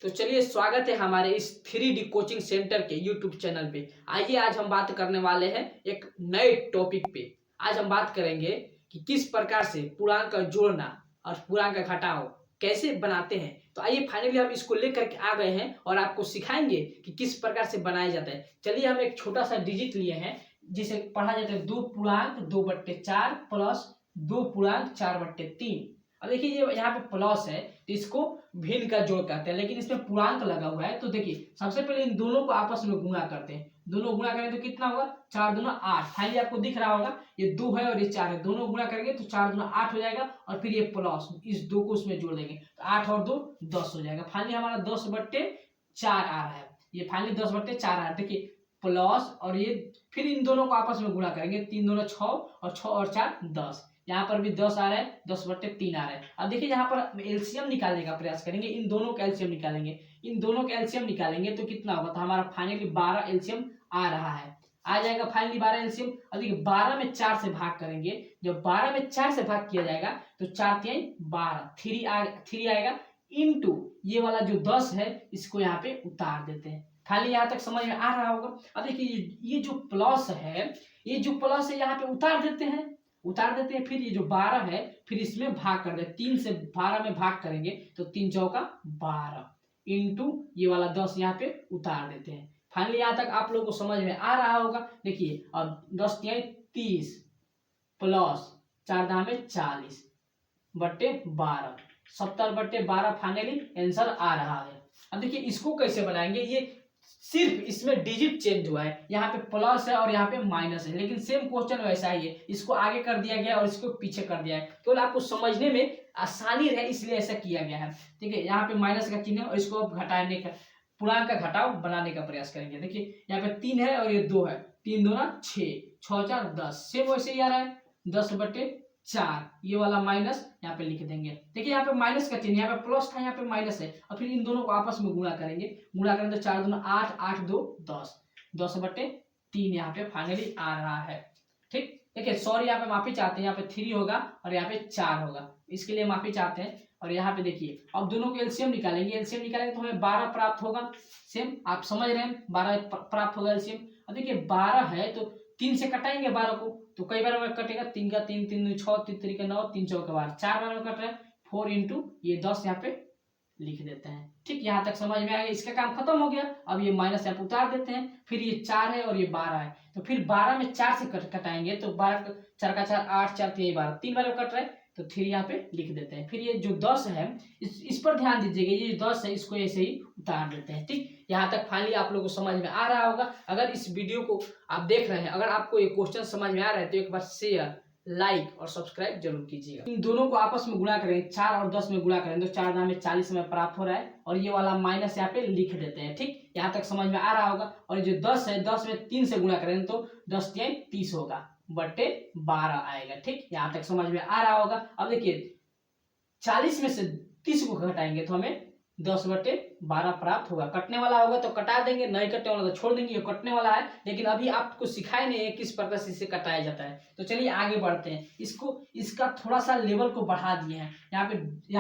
तो चलिए स्वागत है हमारे इस 3D कोचिंग सेंटर के यूट्यूब चैनल पे। आइए आज हम बात करने वाले हैं एक नए टॉपिक पे। आज हम बात करेंगे कि किस प्रकार से पूर्णांक का जोड़ना और पूर्णांक का घटाव कैसे बनाते हैं। तो आइए फाइनली हम इसको लेकर के आ गए हैं और आपको सिखाएंगे कि किस प्रकार से बनाया जाता है। चलिए हम एक छोटा सा डिजिट लिए हैं जिसे पढ़ा जाता है 2 पूर्णांक 2/4 प्लस 2 पूर्णांक 4/3। अब देखिए ये यहाँ पे प्लस है तो इसको भिन्न का जोड़ कहते हैं, लेकिन इसमें पूर्णांक लगा हुआ है। तो देखिए सबसे पहले इन दोनों को आपस में गुणा करते हैं। दोनों गुणा करें तो कितना होगा, 4 दूना 8। फाइनली आपको दिख रहा होगा ये 2 है और ये 4 है, दोनों गुणा करेंगे तो 4 दूना 8 हो जाएगा और फिर ये प्लस इस 2 को उसमें जोड़ देंगे तो 8 और 2 10 हो जाएगा। फाइनली हमारा 10/4 आ रहा है। ये फाइनली 10/4 आ रहा है। देखिए प्लस और ये फिर इन दोनों को आपस में गुणा करेंगे, 3 दूना 6 और 6 और 4 10। यहाँ पर भी 10 आ रहा है, 10/3 आ रहा है। अब देखिए यहाँ पर एलसीएम निकालने का प्रयास करेंगे, इन दोनों का एलसीएम निकालेंगे। इन दोनों का एलसीएम निकालेंगे तो कितना होगा, तो हमारा फाइनली 12 एलसीएम आ रहा है, आ जाएगा फाइनली 12 एलसीएम। अब देखिए 12 में 4 से भाग करेंगे, जब 12 में 4 से भाग किया जाएगा तो 4 3 12, 3 आएगा इंटू ये वाला जो 10 है इसको यहाँ पे उतार देते हैं। फाइनली यहाँ तक समझ में आ रहा होगा। अब देखिए ये जो प्लस है, ये जो प्लस है यहाँ पे उतार देते हैं, फिर ये जो 12 है फिर इसमें भाग कर दे, 3 से 12 में भाग करेंगे तो 3 चौका 12 इंटू ये वाला 10 यहाँ पे उतार देते हैं। फाइनली यहाँ तक आप लोगों को समझ में आ रहा होगा। देखिए अब 10 तिहाई 30 प्लस 4 दाम 40/12 70/12 फाइनली आंसर आ रहा है। अब देखिए इसको कैसे बनाएंगे, ये सिर्फ इसमें डिजिट चेंज हुआ है, यहाँ पे प्लस है और यहाँ पे माइनस है, लेकिन सेम क्वेश्चन वैसा ही है। इसको आगे कर दिया गया और इसको पीछे कर दिया है, केवल आपको समझने में आसानी रहे इसलिए ऐसा किया गया है। ठीक है, यहाँ पे माइनस का चिन्ह है और इसको घटाने का पूर्णांक का घटाव बनाने का प्रयास करेंगे। देखिए यहाँ पे 3 है और ये 2 है, 3 दूना 6, 6 4 10, सेम वैसे ही आ रहा है 10/4। ये वाला माइनस यहाँ पे लिख देंगे। देखिए यहाँ पे माइनस का चिन्ह, यहाँ पे प्लस था यहाँ पे माइनस है और फिर इन दोनों को आपस में गुणा करेंगे। गुणा करेंगे तो 4 दूना 8, 8 2 10, 10/3 यहाँ पे फाइनली आ रहा है। ठीक, देखिए सॉरी यहाँ पे माफी चाहते हैं, यहाँ पे 3 होगा और यहाँ पे 4 होगा, इसके लिए माफी चाहते हैं। और यहाँ पे देखिए अब दोनों को एलसीएम निकालेंगे, एलसीएम निकालेंगे तो हमें 12 प्राप्त होगा। सेम आप समझ रहे हैं, 12 प्राप्त होगा एलसीएम। अब देखिए 12 है तो 3 से कटाएंगे 12 को तो कई बार में कटेगा, 3 का 3, 3 6, 3 3 9, 3 चौके 12, 4 बार में कट रहा है। 4 इंटू ये 10 यहाँ पे लिख देते हैं। ठीक, यहाँ तक समझ में आ गया, इसका काम खत्म हो गया। अब ये माइनस यहाँ पे उतार देते हैं, फिर ये 4 है और ये 12 है तो फिर 12 में 4 से कटाएंगे तो 12 4 का 4 8, 4 3 12, 3 बार में कट रहा है तो 3 यहाँ पे लिख देते हैं। फिर ये जो 10 है इस पर ध्यान दीजिएगा, ये 10 है इसको ऐसे ही उतार देते हैं। ठीक, यहाँ तक फाइनली आप लोगों को समझ में आ रहा होगा। अगर इस वीडियो को आप देख रहे हैं, अगर आपको ये क्वेश्चन समझ में आ रहा है तो एक बार शेयर, लाइक और सब्सक्राइब जरूर कीजिएगा। इन दोनों को आपस में गुणा करें, 4 और 10 में गुणा करें तो 4 दाम 40 में प्राप्त हो रहा है और ये वाला माइनस यहाँ पे लिख देते हैं। ठीक, यहाँ तक समझ में आ रहा होगा। और जो 10 है, 10 में 3 से गुणा करें तो 10 3 30 होगा, /12 आएगा। ठीक, यहाँ तक समझ में आ रहा होगा। अब देखिए 40 में से 30 को घटाएंगे तो हमें 10/12 प्राप्त होगा। कटने वाला होगा तो कटा देंगे, नहीं कटने वाला तो छोड़ देंगे। ये कटने वाला है लेकिन अभी आपको सिखाए नहीं है किस प्रकार से इसे कटाया जाता है। तो चलिए आगे बढ़ते हैं। इसका थोड़ा सा लेवल को बढ़ा दिए हैं। यहाँ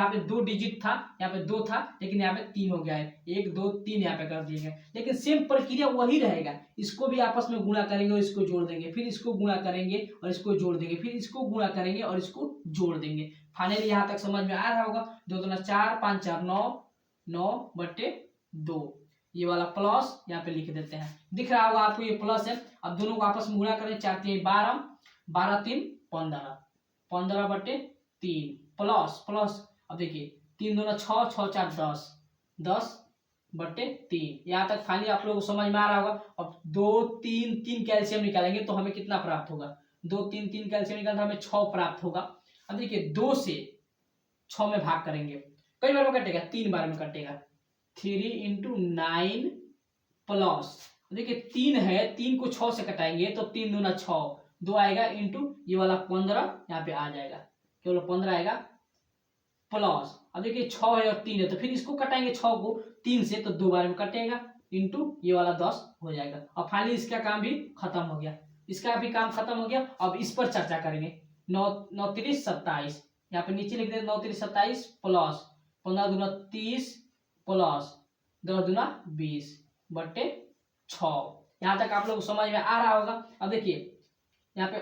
पे 2 डिजिट था, यहाँ पे 2 था लेकिन यहाँ पे 3 हो गया है, 1 2 3 यहाँ पे कर दिए गए, लेकिन सेम प्रक्रिया वही रहेगा। इसको भी आपस में गुणा करेंगे और इसको जोड़ देंगे, फिर इसको गुणा करेंगे और इसको जोड़ देंगे, फिर इसको गुणा करेंगे और इसको जोड़ देंगे। फाइनली यहाँ तक समझ में आ रहा होगा। 2 दूना 4, 5 4 9, 9/2 ये वाला प्लस यहाँ पे लिख देते हैं। दिख रहा होगा आपको ये प्लस है। अब दोनों को आपस में गुणा करें, 4 3 12, 12 3 15, 15/3 प्लस प्लस। अब देखिए 3 दूना 6, 6 4 10, 10/3। यहाँ तक फाइनली आप लोगों को समझ में आ रहा होगा। अब 2 3 3 कैल्शियम निकालेंगे तो हमें कितना प्राप्त होगा, 2 3 3 कैल्शियम निकालते हमें 6 प्राप्त होगा। अब देखिए 2 से 6 में भाग करेंगे, कई बार में कटेगा, 3 बार में कटेगा, 3 इंटू 9 प्लस। देखिए 3 है, 3 को 6 से कटाएंगे तो 3 दूना 6, 2 आएगा इंटू ये वाला 15 यहाँ पे आ जाएगा, केवल 15 आएगा प्लस। अब देखिए 6 है और 3 है तो फिर इसको कटाएंगे 6 को 3 से तो 2 बार में कटेगा इंटू ये वाला 10 हो जाएगा। और फाइनली इसका काम भी खत्म हो गया, इसका भी काम खत्म हो गया। अब इस पर चर्चा करेंगे। 9 9 3 27, यहाँ पे नीचे लिख देते 9 3 27 प्लस 15 दूना 30 प्लस 10 दूना 20 बट्टे 6। यहाँ तक आप लोग को समझ में आ रहा होगा। अब देखिए यहाँ पे,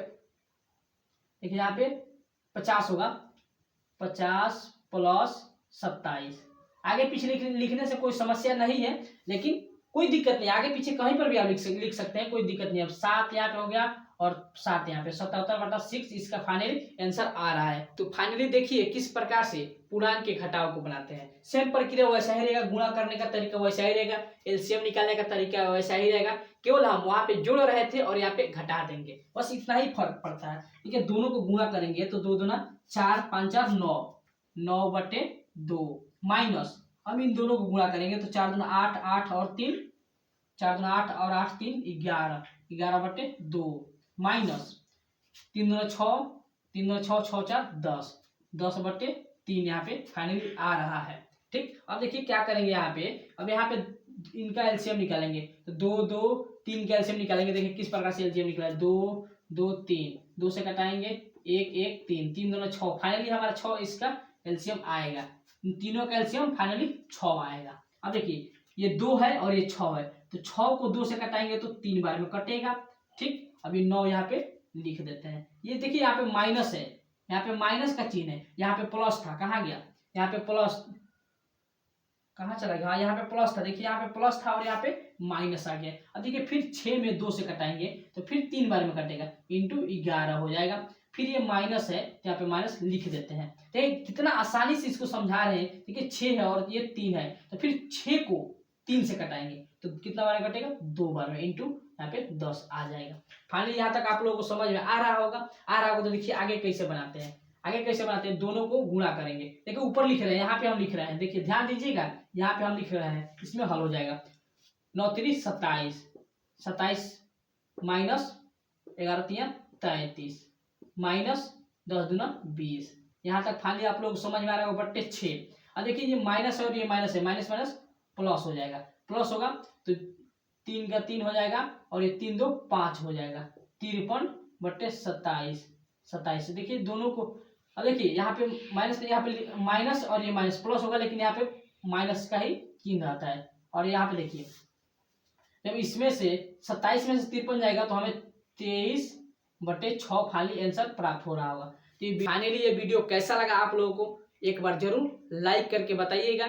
देखिए यहाँ पे 50 होगा, 50 प्लस 27। आगे पीछे लिखने से कोई समस्या नहीं है, लेकिन कोई दिक्कत नहीं, आगे पीछे कहीं पर भी आप लिख सकते हैं, कोई दिक्कत नहीं। अब 7 यहाँ पे हो गया और 7 यहाँ पे, 77/6 इसका फाइनली आंसर आ रहा है। तो फाइनली देखिए किस प्रकार से पूर्णांक के घटाव को बनाते हैं। सेम प्रक्रिया वैसा ही रहेगा, गुणा करने का तरीका वैसा ही रहेगा, एलसीएम निकालने का तरीका वैसा ही रहेगा, केवल हम वहां पे जोड़ रहे थे और यहाँ पे घटा देंगे, बस इतना ही फर्क पड़ता है। ठीक है, दोनों को गुणा करेंगे तो 2 दूना 4, 5 4 9, 9/2 माइनस, हम इन दोनों को गुणा करेंगे तो 4 दूना 8, 8 और 3, 4 दूना 8 और 8 3 11, 11/2 माइनस 3 दूना 6, 3 दूना 6, 6 4 10, 10/3 यहाँ पे फाइनली आ रहा है। ठीक, अब देखिए क्या करेंगे यहाँ पे, अब यहाँ पे इनका एलसीएम निकालेंगे तो 2 2 3 का एलसीएम निकालेंगे। देखिए किस प्रकार से एलसीएम निकला है, 2 2 3, 2 से कटाएंगे 1 1 3, 3 दूना 6, फाइनली हमारा 6 इसका एलसीएम आएगा। तीनों का एलसीएम फाइनली 6 आएगा। अब देखिए ये 2 है और ये 6 है, तो 6 को 2 से कटाएंगे तो 3 बार में कटेगा। ठीक, अभी 9 यहाँ पे लिख देते हैं। ये देखिए यहाँ पे माइनस है, यहाँ पे माइनस का चिन्ह है, यहाँ पे प्लस था, कहाँ गया, यहाँ पे प्लस कहाँ चला गया, यहाँ पे प्लस था, देखिए यहाँ पे प्लस था और यहाँ पे माइनस आ गया। अब देखिए फिर 6 में 2 से कटाएंगे तो फिर 3 बार में कटेगा, इंटू 11 हो जाएगा। फिर ये माइनस है तो यहाँ पे माइनस लिख देते हैं। देखिए कितना आसानी से इसको समझा रहे हैं। देखिए 6 है और ये 3 है, तो फिर 6 को 3 से कटाएंगे तो कितना बार में कटेगा, 2 बार में, इंटू यहाँ पे 10 आ जाएगा। फाइनली यहाँ तक आप लोगों को समझ में आ रहा होगा। तो देखिए आगे कैसे बनाते हैं, आगे कैसे बनाते हैं, दोनों को गुणा करेंगे। देखिए ऊपर लिख रहे हैं, यहाँ पे हम लिख रहे हैं, देखिए ध्यान दीजिएगा, यहाँ पे हम लिख रहे हैं, इसमें हल हो जाएगा। 9 3 27, 27 माइनस 11 3 33 माइनस 10 दूना 20। यहाँ तक फाइनली आप लोग समझ में आ रहा होगा, बट्टे 6। अब देखिए ये माइनस है और ये माइनस है, माइनस माइनस प्लस हो जाएगा, प्लस होगा तो 3 का 3 हो जाएगा और ये 3 2 5 हो जाएगा, 53/27, 27। देखिए दोनों को, अब देखिए यहाँ पे माइनस, यहाँ पे माइनस और ये माइनस प्लस होगा, लेकिन यहाँ पे माइनस का ही चिन्ह आता है। और यहाँ पे देखिए जब इसमें से 27 में से 53 जाएगा तो हमें 23/6 फाइनली आंसर प्राप्त हो रहा होगा। तो फाइनली ये वीडियो कैसा लगा आप लोगों को, एक बार जरूर लाइक करके बताइएगा।